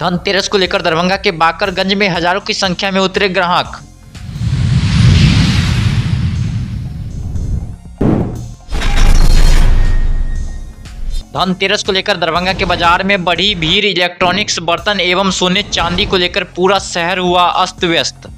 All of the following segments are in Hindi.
धनतेरस को लेकर दरभंगा के बाकरगंज में हजारों की संख्या में उतरे ग्राहक। धनतेरस को लेकर दरभंगा के बाजार में बढ़ी भीड़। इलेक्ट्रॉनिक्स, बर्तन एवं सोने चांदी को लेकर पूरा शहर हुआ अस्त व्यस्त।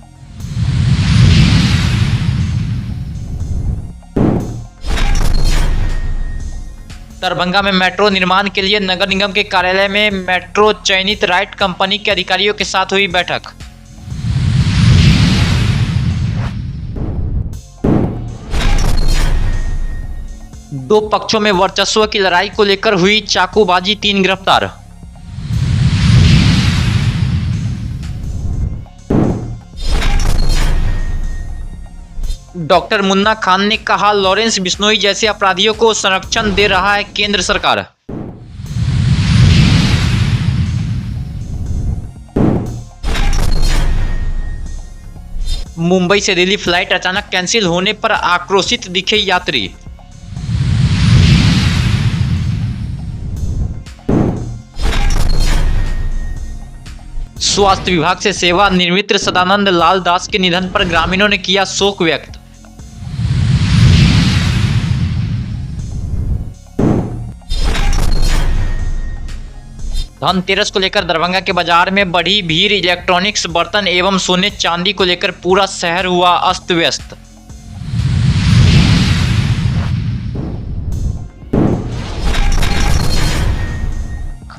दरभंगा में मेट्रो निर्माण के लिए नगर निगम के कार्यालय में मेट्रो चयनित राइट कंपनी के अधिकारियों के साथ हुई बैठक। दो पक्षों में वर्चस्व की लड़ाई को लेकर हुई चाकूबाजी, 3 गिरफ्तार। डॉक्टर मुन्ना खान ने कहा, लॉरेंस बिश्नोई जैसे अपराधियों को संरक्षण दे रहा है केंद्र सरकार। मुंबई से दिल्ली फ्लाइट अचानक कैंसिल होने पर आक्रोशित दिखे यात्री। स्वास्थ्य विभाग से सेवानिवृत्त सदानंद लाल दास के निधन पर ग्रामीणों ने किया शोक व्यक्त। धनतेरस को लेकर दरभंगा के बाजार में बढ़ी भीड़। इलेक्ट्रॉनिक्स, बर्तन एवं सोने चांदी को लेकर पूरा शहर हुआ अस्त व्यस्त।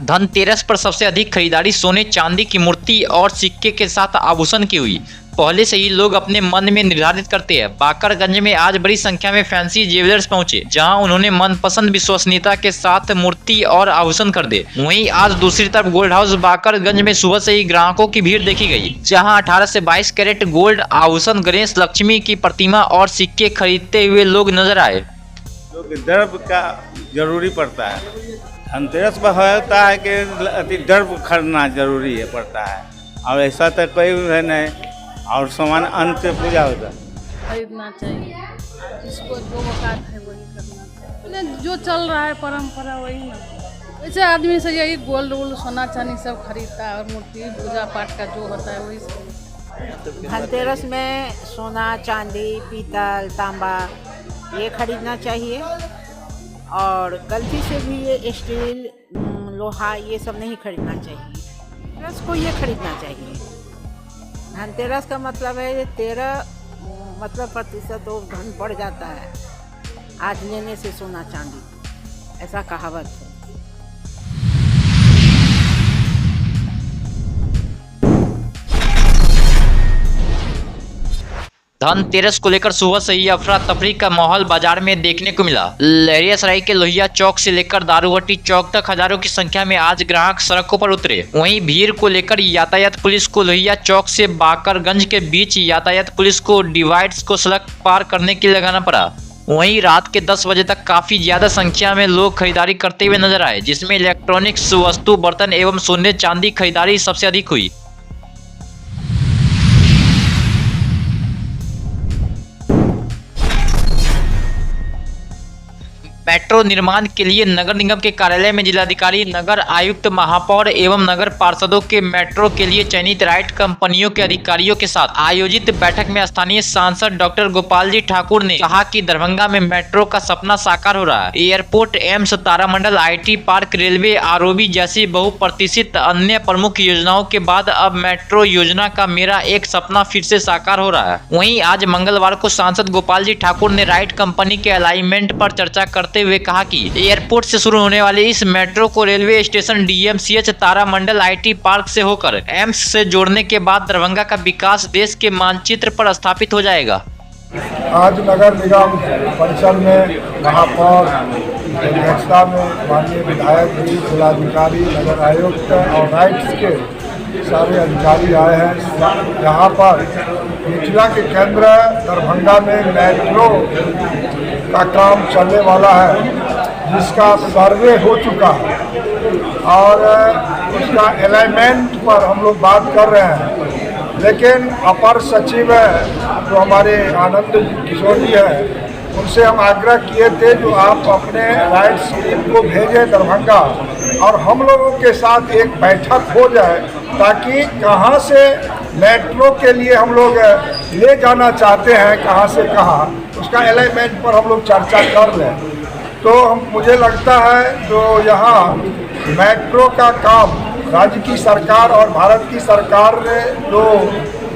धनतेरस पर सबसे अधिक खरीदारी सोने चांदी की मूर्ति और सिक्के के साथ आभूषण की हुई। पहले से ही लोग अपने मन में निर्धारित करते हैं। बाकरगंज में आज बड़ी संख्या में फैंसी ज्वेलर्स पहुंचे, जहां उन्होंने मनपसंद विश्वसनीयता के साथ मूर्ति और आभूषण खरीदे। वहीं आज दूसरी तरफ गोल्ड हाउस बाकरगंज में सुबह से ही ग्राहकों की भीड़ देखी गई, जहां 18 से 22 कैरेट गोल्ड आभूषण, गणेश लक्ष्मी की प्रतिमा और सिक्के खरीदते हुए लोग नजर आए। दर्व का जरूरी पड़ता है। धनतेरस पर होता है कि दर्व खरीदना जरूरी है पड़ता है, और ऐसा तो कोई है नहीं। और सामान अंत से पूजा होता है, खरीदना चाहिए। जिसको जो औकात है वही करना चाहिए। जो चल रहा है परंपरा वही ना। वैसे आदमी से यही गोल्ड वोल्ड सोना चांदी सब खरीदता है, और मूर्ति पूजा पाठ का जो होता है वही सब। धनतेरस में सोना चांदी पीतल तांबा ये खरीदना चाहिए, और गलती से भी ये स्टील लोहा ये सब नहीं खरीदना चाहिए। धनतेरस को ये खरीदना चाहिए। धनतेरस का मतलब है 13% तो धन बढ़ जाता है आज लेने से सोना चांदी, ऐसा कहावत है। धनतेरस को लेकर सुबह से ही अफरा तफरी का माहौल बाजार में देखने को मिला। लहरियासराय के लोहिया चौक से लेकर दारूहट्टी चौक तक हजारों की संख्या में आज ग्राहक सड़कों पर उतरे। वहीं भीड़ को लेकर यातायात पुलिस को लोहिया चौक से बाकरगंज के बीच यातायात पुलिस को डिवाइडर्स को सड़क पार करने के लिए लगाना पड़ा। वहीं रात के 10 बजे तक काफी ज्यादा संख्या में लोग खरीदारी करते हुए नजर आए, जिसमें इलेक्ट्रॉनिक्स वस्तु, बर्तन एवं सोने चांदी खरीदारी सबसे अधिक हुई। मेट्रो निर्माण के लिए नगर निगम के कार्यालय में जिलाधिकारी, नगर आयुक्त, महापौर एवं नगर पार्षदों के मेट्रो के लिए चयनित राइट कंपनियों के अधिकारियों के साथ आयोजित बैठक में स्थानीय सांसद डॉक्टर गोपाल जी ठाकुर ने कहा कि दरभंगा में मेट्रो का सपना साकार हो रहा है। एयरपोर्ट, एम्स, तारामंडल, IT पार्क, रेलवे, ROB जैसी बहुप्रतीक्षित अन्य प्रमुख योजनाओं के बाद अब मेट्रो योजना का मेरा एक सपना फिर से साकार हो रहा है। वहीं आज मंगलवार को सांसद गोपाल जी ठाकुर ने राइट कंपनी के अलाइनमेंट पर चर्चा करते हुए कहा कि एयरपोर्ट से शुरू होने वाले इस मेट्रो को रेलवे स्टेशन, DMCH, तारामंडल, IT पार्क से होकर एम्स से जोड़ने के बाद दरभंगा का विकास देश के मानचित्र पर स्थापित हो जाएगा। आज नगर निगम परिसर में महापौर की अध्यक्षता में माननीय विधायक जी, जिलाधिकारी, नगर आयुक्त और राइट्स के सारे अधिकारी आए हैं। यहाँ पर मिथिला के केंद्र दरभंगा में मेट्रो का काम चलने वाला है, जिसका सर्वे हो चुका है और उसका अलाइनमेंट पर हम लोग बात कर रहे हैं। लेकिन अपर सचिव जो हमारे आनंद किशोर जी हैं, उनसे हम आग्रह किए थे जो आप अपने राइट्स टीम को भेजें दरभंगा और हम लोगों के साथ एक बैठक हो जाए, ताकि कहाँ से मेट्रो के लिए हम लोग ले जाना चाहते हैं, कहाँ से कहाँ, उसका अलाइनमेंट पर हम लोग चर्चा कर लें। तो मुझे लगता है जो यहाँ मेट्रो का काम राज्य की सरकार और भारत की सरकार ने जो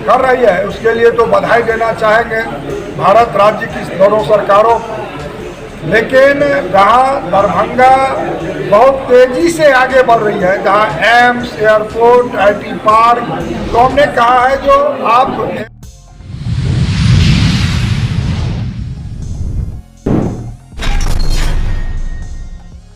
कर रही है, उसके लिए तो बधाई देना चाहेंगे भारत राज्य की दोनों सरकारों को। लेकिन जहाँ दरभंगा बहुत तेज़ी से आगे बढ़ रही है, जहाँ एम्स, एयरपोर्ट, IT पार्क, तो हमने कहा है जो आप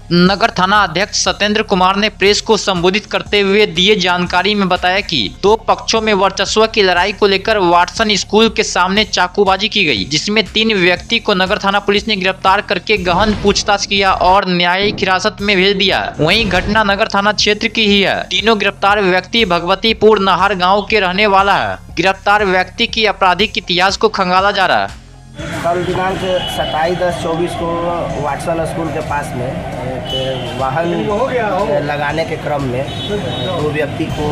नगर थाना अध्यक्ष सत्येंद्र कुमार ने प्रेस को संबोधित करते हुए दिए जानकारी में बताया कि दो पक्षों में वर्चस्व की लड़ाई को लेकर वाटसन स्कूल के सामने चाकूबाजी की गई, जिसमें 3 व्यक्ति को नगर थाना पुलिस ने गिरफ्तार करके गहन पूछताछ किया और न्यायिक हिरासत में भेज दिया। वहीं घटना नगर थाना क्षेत्र की ही है। तीनों गिरफ्तार व्यक्ति भगवतीपुर नाहर गाँव के रहने वाला है। गिरफ्तार व्यक्ति की आपराधिक इतिहास को खंगाला जा रहा है। कल दिनांक 27/10/24 को वाटसन स्कूल के पास में एक वाहन लगाने के क्रम में 2 व्यक्ति को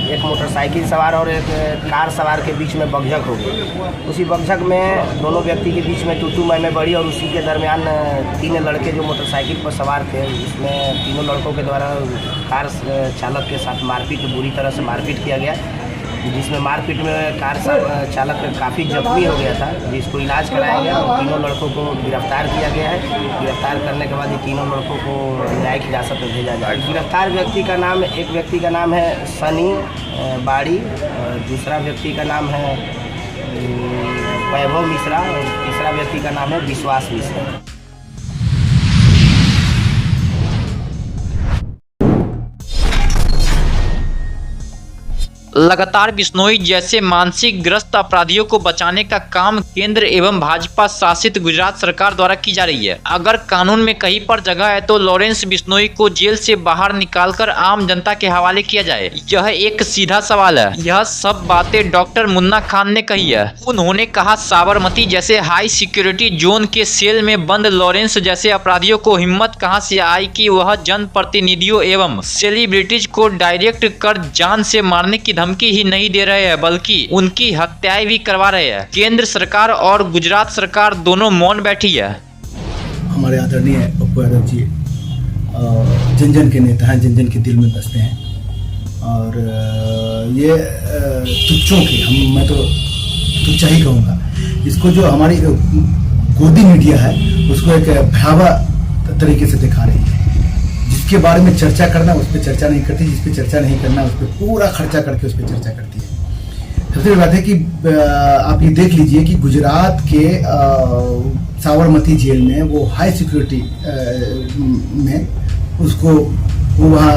एक मोटरसाइकिल सवार और एक कार सवार के बीच में बकझक हो गई। उसी बकझक में दोनों व्यक्ति के बीच में तू मैं बढ़ी और उसी के दरमियान 3 लड़के जो मोटरसाइकिल पर सवार थे, इसमें तीनों लड़कों के द्वारा कार चालक के साथ मारपीट, बुरी तरह से मारपीट किया गया, जिसमें मारपीट में कार चालक काफ़ी जख्मी हो गया था, जिसको इलाज कराया गया और तीनों लड़कों को गिरफ्तार किया गया है। गिरफ्तार करने के बाद ये तीनों लड़कों को न्यायिक हिरासत में भेजा जाए। गिरफ्तार व्यक्ति का नाम, एक व्यक्ति का नाम है सनी बाड़ी, दूसरा व्यक्ति का नाम है वैभव मिश्रा और तीसरा व्यक्ति का नाम है विश्वास मिश्रा। लगातार बिश्नोई जैसे मानसिक ग्रस्त अपराधियों को बचाने का काम केंद्र एवं भाजपा शासित गुजरात सरकार द्वारा की जा रही है। अगर कानून में कहीं पर जगह है तो लॉरेंस बिश्नोई को जेल से बाहर निकालकर आम जनता के हवाले किया जाए। यह एक सीधा सवाल है। यह सब बातें डॉक्टर मुन्ना खान ने कही है। उन्होंने कहा साबरमती जैसे हाई सिक्योरिटी जोन के सेल में बंद लॉरेंस जैसे अपराधियों को हिम्मत कहां से आई कि वह जनप्रतिनिधियों एवं सेलिब्रिटीज को डायरेक्ट कर जान से मारने की धमकी ही नहीं दे रहे हैं, बल्कि उनकी हत्याएं भी करवा रहे हैं। केंद्र सरकार और गुजरात सरकार दोनों मौन बैठी है। हमारे आदरणीय पप्पू यादव जी जन जन के नेता हैं, जन जन के दिल में बसते हैं और ये तुच्छों के मैं तो तुच्छा ही कहूँगा इसको, जो हमारी गोदी मीडिया है उसको एक भयावह तरीके से दिखा रही है। जिसके बारे में चर्चा करना उस पर चर्चा नहीं करती, जिस पर चर्चा नहीं करना उस पर पूरा खर्चा करके उस पर चर्चा करती है। सबसे बड़ी बात है कि आप ये देख लीजिए कि गुजरात के साबरमती जेल में वो हाई सिक्योरिटी में उसको वो वहाँ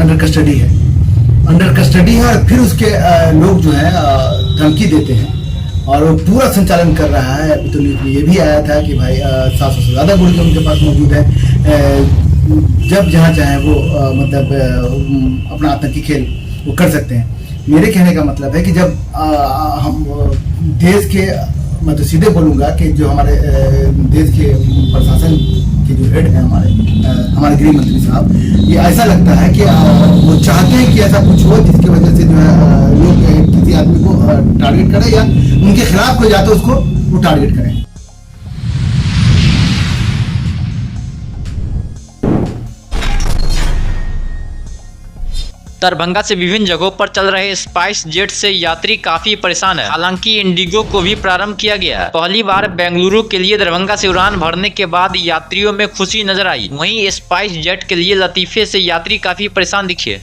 अंडर कस्टडी है और फिर उसके लोग जो है धमकी देते हैं और वो पूरा संचालन कर रहा है। अभी तो न्यूज़ में ये भी आया था कि भाई 700 से ज़्यादा गोलियां उनके पास मौजूद है। जब जहाँ चाहे वो मतलब अपना आतंकी खेल वो कर सकते हैं। मेरे कहने का मतलब है कि जब हम देश के, मैं तो सीधे बोलूँगा कि जो हमारे देश के प्रशासन के जो हेड हैं हमारे गृह मंत्री साहब, ये ऐसा लगता है कि वो चाहते हैं कि ऐसा कुछ हो जिसकी वजह से जो है लोग किसी आदमी को टारगेट करें या उनके खिलाफ कोई जाते उसको वो टारगेट करें। दरभंगा से विभिन्न जगहों पर चल रहे स्पाइस जेट से यात्री काफी परेशान है। हालांकि इंडिगो को भी प्रारंभ किया गया। पहली बार बेंगलुरु के लिए दरभंगा से उड़ान भरने के बाद यात्रियों में खुशी नजर आई। वहीं स्पाइस जेट के लिए लतीफे से यात्री काफी परेशान दिखे।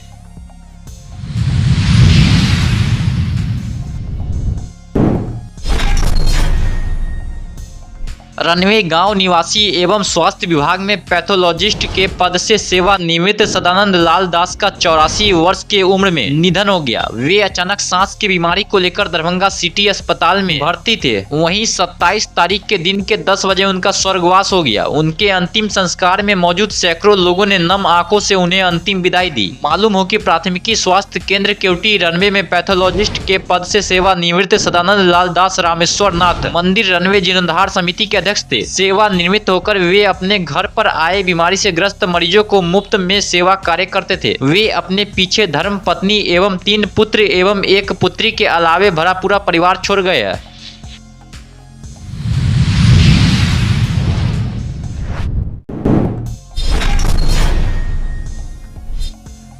रनवे गांव निवासी एवं स्वास्थ्य विभाग में पैथोलॉजिस्ट के पद से सेवानिवृत्त सदानंद लाल दास का 84 वर्ष की उम्र में निधन हो गया। वे अचानक सांस की बीमारी को लेकर दरभंगा सिटी अस्पताल में भर्ती थे। वहीं 27 तारीख के दिन के 10 बजे उनका स्वर्गवास हो गया। उनके अंतिम संस्कार में मौजूद सैकड़ों लोगों ने नम आंखों से उन्हें अंतिम विदाई दी। मालूम हो कि प्राथमिकी स्वास्थ्य केंद्र केवटी रनवे में पैथोलॉजिस्ट के पद से सेवानिवृत्त सदानंद लाल दास रामेश्वर नाथ मंदिर रनवे जीर्णोद्धार समिति के अध्यक्ष थे। सेवानिवृत्त होकर वे अपने घर पर आए बीमारी से ग्रस्त मरीजों को मुफ्त में सेवा कार्य करते थे। वे अपने पीछे धर्म पत्नी एवं 3 पुत्र एवं 1 पुत्री के अलावे भरा पूरा परिवार छोड़ गए।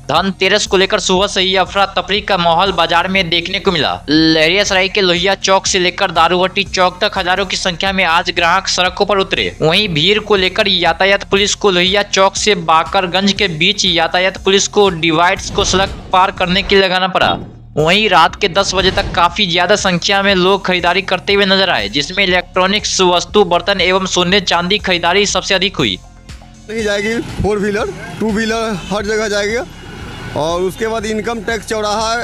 धनतेरस को लेकर सुबह से ही अफरा तफरी का माहौल बाजार में देखने को मिला। लहरियासराय के लोहिया चौक से लेकर दारूवटी चौक तक हजारों की संख्या में आज ग्राहक सड़कों पर उतरे। वहीं भीड़ को लेकर यातायात पुलिस को लोहिया चौक से बाकरगंज के बीच यातायात पुलिस को डिवाइडर्स को सड़क पार करने के लिए लगाना पड़ा। वहीं रात के 10 बजे तक काफी ज्यादा संख्या में लोग खरीदारी करते हुए नजर आए, जिसमें इलेक्ट्रॉनिक्स वस्तु, बर्तन एवं सोने चांदी खरीदारी सबसे अधिक हुई। नहीं जाएगी 4 व्हीलर 2 व्हीलर हर जगह जाएगी। और उसके बाद इनकम टैक्स चौराहा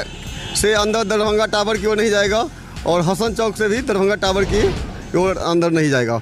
से अंदर दरभंगा टावर की ओर नहीं जाएगा और हसन चौक से भी दरभंगा टावर की ओर अंदर नहीं जाएगा।